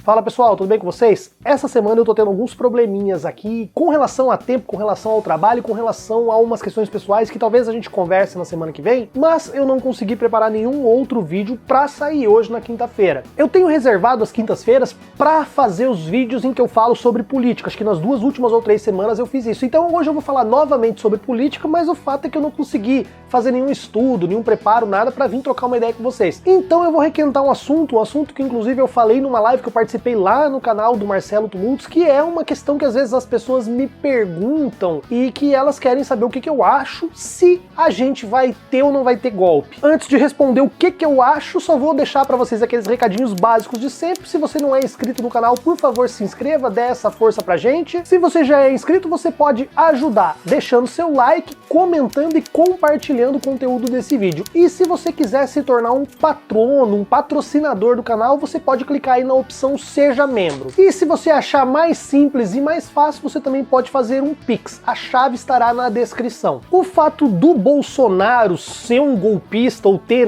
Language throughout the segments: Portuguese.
Fala pessoal, tudo bem com vocês? Essa semana eu tô tendo alguns probleminhas aqui com relação a tempo, com relação ao trabalho, com relação a umas questões pessoais que talvez a gente converse na semana que vem, mas eu não consegui preparar nenhum outro vídeo pra sair hoje na quinta-feira. Eu tenho reservado as quintas-feiras pra fazer os vídeos em que eu falo sobre política, acho que nas 2 últimas ou 3 semanas eu fiz isso. Então hoje eu vou falar novamente sobre política, mas o fato é que eu não consegui fazer nenhum estudo, nenhum preparo, nada pra vir trocar uma ideia com vocês. Então eu vou requentar um assunto que inclusive eu falei numa live que eu participei lá no canal do Marcelo Tumultos, que é uma questão que às vezes as pessoas me perguntam e que elas querem saber o que eu acho se a gente vai ter ou não vai ter golpe. Antes de responder o que eu acho, só vou deixar pra vocês aqueles recadinhos básicos de sempre. Se você não é inscrito no canal, por favor se inscreva, dê essa força pra gente. Se você já é inscrito, você pode ajudar deixando seu like, comentando e compartilhando o conteúdo desse vídeo. E se você quiser se tornar um patrono, um patrocinador do canal, você pode clicar aí na opção Seja Membro. E se você achar mais simples e mais fácil, você também pode fazer um Pix. A chave estará na descrição. O fato do Bolsonaro ser um golpista ou ter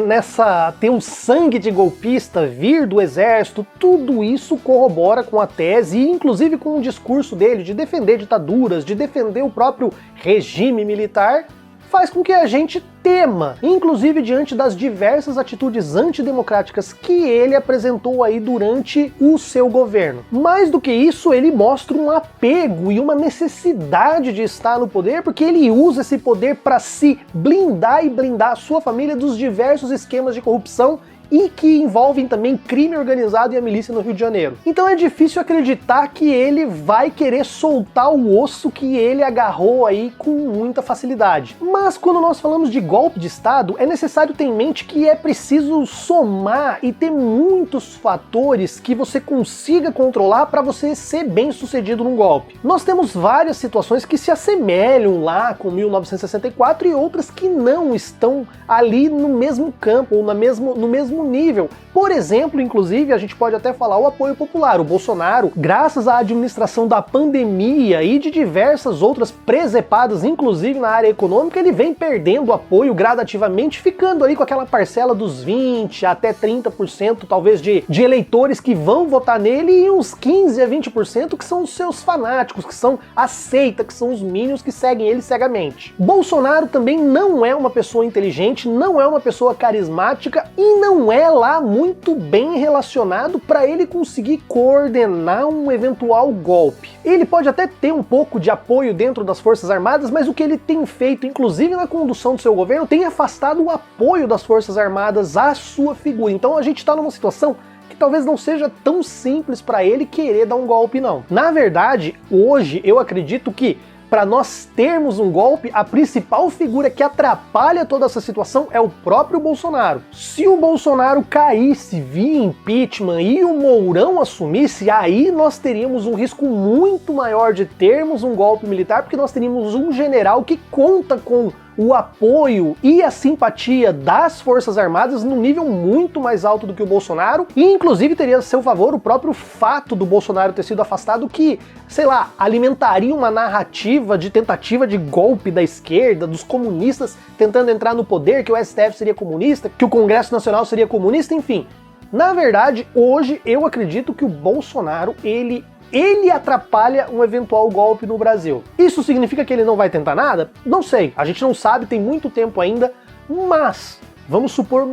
um sangue de golpista, vir do exército, tudo isso corrobora com a tese e inclusive com o discurso dele de defender ditaduras, de defender o próprio regime militar, faz com que a gente tema, inclusive diante das diversas atitudes antidemocráticas que ele apresentou aí durante o seu governo. Mais do que isso, ele mostra um apego e uma necessidade de estar no poder, porque ele usa esse poder para se blindar e blindar a sua família dos diversos esquemas de corrupção e que envolvem também crime organizado e a milícia no Rio de Janeiro. Então é difícil acreditar que ele vai querer soltar o osso que ele agarrou aí com muita facilidade. Mas quando nós falamos de golpe de Estado, é necessário ter em mente que é preciso somar e ter muitos fatores que você consiga controlar para você ser bem sucedido num golpe. Nós temos várias situações que se assemelham lá com 1964 e outras que não estão ali no mesmo campo ou no mesmo nível. Por exemplo, inclusive, a gente pode até falar o apoio popular. O Bolsonaro, graças à administração da pandemia e de diversas outras presepadas, inclusive na área econômica, ele vem perdendo apoio gradativamente, ficando ali com aquela parcela dos 20% até 30%, talvez, de eleitores que vão votar nele e uns 15% a 20% que são os seus fanáticos, que são a seita, que são os minions que seguem ele cegamente. Bolsonaro também não é uma pessoa inteligente, não é uma pessoa carismática e não é lá muito bem relacionado para ele conseguir coordenar um eventual golpe. Ele pode até ter um pouco de apoio dentro das Forças Armadas, mas o que ele tem feito, inclusive na condução do seu governo, tem afastado o apoio das Forças Armadas à sua figura. Então a gente está numa situação que talvez não seja tão simples para ele querer dar um golpe, não. Na verdade, hoje eu acredito que para nós termos um golpe, a principal figura que atrapalha toda essa situação é o próprio Bolsonaro. Se o Bolsonaro caísse via impeachment e o Mourão assumisse, aí nós teríamos um risco muito maior de termos um golpe militar, porque nós teríamos um general que conta com o apoio e a simpatia das Forças Armadas num nível muito mais alto do que o Bolsonaro, e inclusive teria a seu favor o próprio fato do Bolsonaro ter sido afastado, que, sei lá, alimentaria uma narrativa de tentativa de golpe da esquerda, dos comunistas tentando entrar no poder, que o STF seria comunista, que o Congresso Nacional seria comunista, enfim. Na verdade, hoje eu acredito que o Bolsonaro, ele atrapalha um eventual golpe no Brasil. Isso significa que ele não vai tentar nada? Não sei, a gente não sabe, tem muito tempo ainda, mas, vamos supor,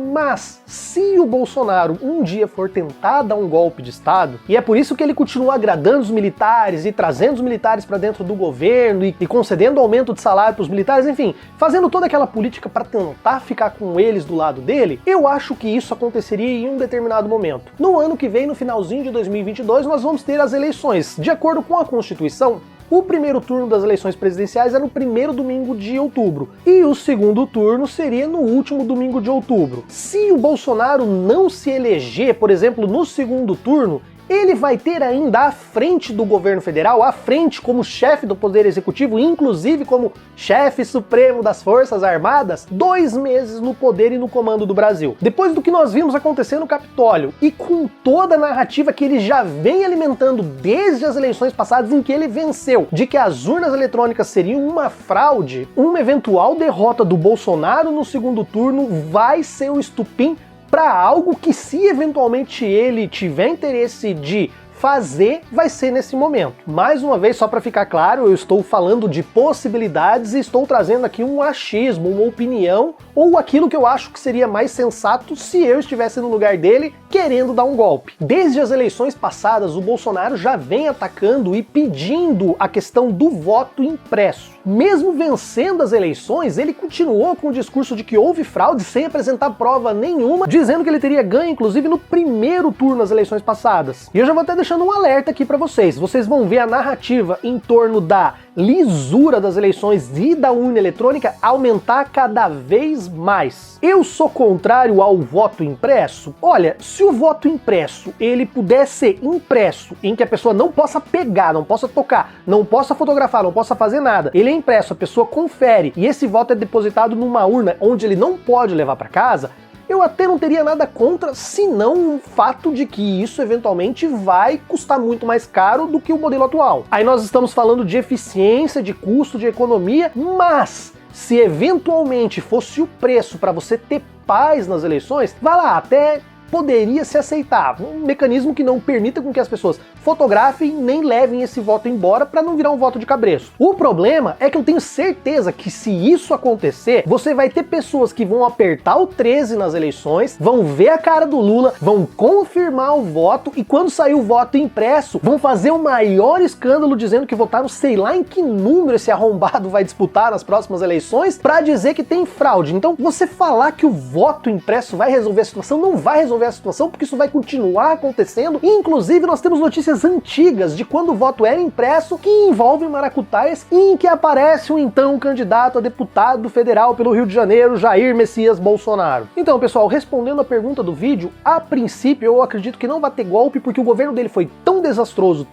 se o Bolsonaro um dia for tentar dar um golpe de Estado, e é por isso que ele continua agradando os militares e trazendo os militares para dentro do governo e concedendo aumento de salário para os militares, enfim, fazendo toda aquela política para tentar ficar com eles do lado dele, eu acho que isso aconteceria em um determinado momento. No ano que vem, no finalzinho de 2022, nós vamos ter as eleições. De acordo com a Constituição, o primeiro turno das eleições presidenciais é no primeiro domingo de outubro, e o segundo turno seria no último domingo de outubro. Se o Bolsonaro não se eleger, por exemplo, no segundo turno, ele vai ter ainda à frente do governo federal, à frente como chefe do Poder Executivo, inclusive como chefe supremo das Forças Armadas, 2 meses no poder e no comando do Brasil. Depois do que nós vimos acontecer no Capitólio e com toda a narrativa que ele já vem alimentando desde as eleições passadas em que ele venceu, de que as urnas eletrônicas seriam uma fraude, uma eventual derrota do Bolsonaro no segundo turno vai ser o estupim para algo que, se eventualmente ele tiver interesse de fazer vai ser nesse momento. Mais uma vez, só para ficar claro, eu estou falando de possibilidades e estou trazendo aqui um achismo, uma opinião, ou aquilo que eu acho que seria mais sensato se eu estivesse no lugar dele querendo dar um golpe. Desde as eleições passadas, o Bolsonaro já vem atacando e pedindo a questão do voto impresso. Mesmo vencendo as eleições, ele continuou com o discurso de que houve fraude sem apresentar prova nenhuma, dizendo que ele teria ganho, inclusive, no primeiro turno nas eleições passadas. E eu já vou até deixando um alerta aqui para vocês. Vocês vão ver a narrativa em torno da lisura das eleições e da urna eletrônica aumentar cada vez mais. Eu sou contrário ao voto impresso? Olha, se o voto impresso ele puder ser impresso, em que a pessoa não possa pegar, não possa tocar, não possa fotografar, não possa fazer nada, ele é impresso, a pessoa confere e esse voto é depositado numa urna onde ele não pode levar para casa, eu até não teria nada contra, senão o fato de que isso eventualmente vai custar muito mais caro do que o modelo atual. Aí nós estamos falando de eficiência, de custo, de economia, mas se eventualmente fosse o preço para você ter paz nas eleições, vai lá, até poderia se aceitar. Um mecanismo que não permita com que as pessoas fotografem nem levem esse voto embora para não virar um voto de cabresto. O problema é que eu tenho certeza que se isso acontecer, você vai ter pessoas que vão apertar o 13 nas eleições, vão ver a cara do Lula, vão confirmar o voto e quando sair o voto impresso, vão fazer o maior escândalo dizendo que votaram sei lá em que número esse arrombado vai disputar nas próximas eleições para dizer que tem fraude. Então, você falar que o voto impresso vai resolver a situação, não vai resolver a situação, porque isso vai continuar acontecendo. E, inclusive, nós temos notícias antigas de quando o voto era impresso que envolvem maracutaias e em que aparece o então candidato a deputado federal pelo Rio de Janeiro, Jair Messias Bolsonaro. Então, pessoal, respondendo a pergunta do vídeo, a princípio eu acredito que não vai ter golpe porque o governo dele foi tão desastroso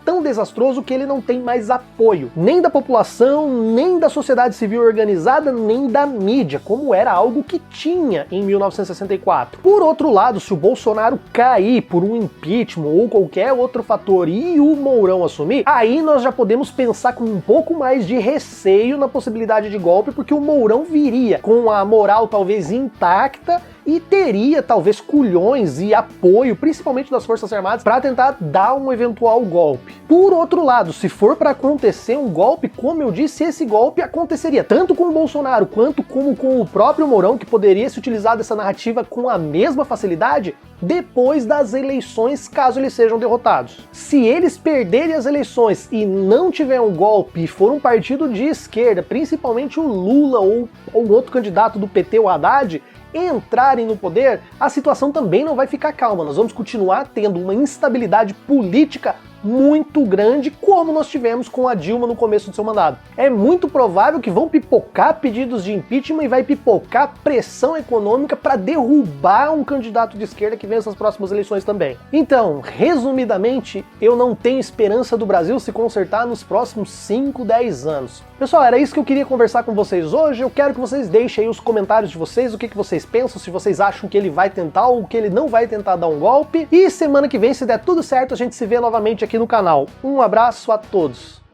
que ele não tem mais apoio, nem da população, nem da sociedade civil organizada, nem da mídia, como era algo que tinha em 1964. Por outro lado, se o Bolsonaro cair por um impeachment ou qualquer outro fator e o Mourão assumir, aí nós já podemos pensar com um pouco mais de receio na possibilidade de golpe, porque o Mourão viria com a moral talvez intacta e teria talvez culhões e apoio, principalmente das Forças Armadas, para tentar dar um eventual golpe. Por outro lado, se for para acontecer um golpe, como eu disse, esse golpe aconteceria tanto com o Bolsonaro quanto como com o próprio Mourão, que poderia se utilizar dessa narrativa com a mesma facilidade depois das eleições, caso eles sejam derrotados. Se eles perderem as eleições e não tiver um golpe e for um partido de esquerda, principalmente o Lula ou outro candidato do PT, o Haddad, entrarem no poder, a situação também não vai ficar calma. Nós vamos continuar tendo uma instabilidade política muito grande, como nós tivemos com a Dilma no começo do seu mandato. É muito provável que vão pipocar pedidos de impeachment e vai pipocar pressão econômica para derrubar um candidato de esquerda que vença as próximas eleições também. Então, resumidamente, eu não tenho esperança do Brasil se consertar nos próximos 5, 10 anos. Pessoal, era isso que eu queria conversar com vocês hoje. Eu quero que vocês deixem aí os comentários de vocês, o que vocês pensam, se vocês acham que ele vai tentar ou que ele não vai tentar dar um golpe. E semana que vem, se der tudo certo, a gente se vê novamente aqui no canal. Um abraço a todos!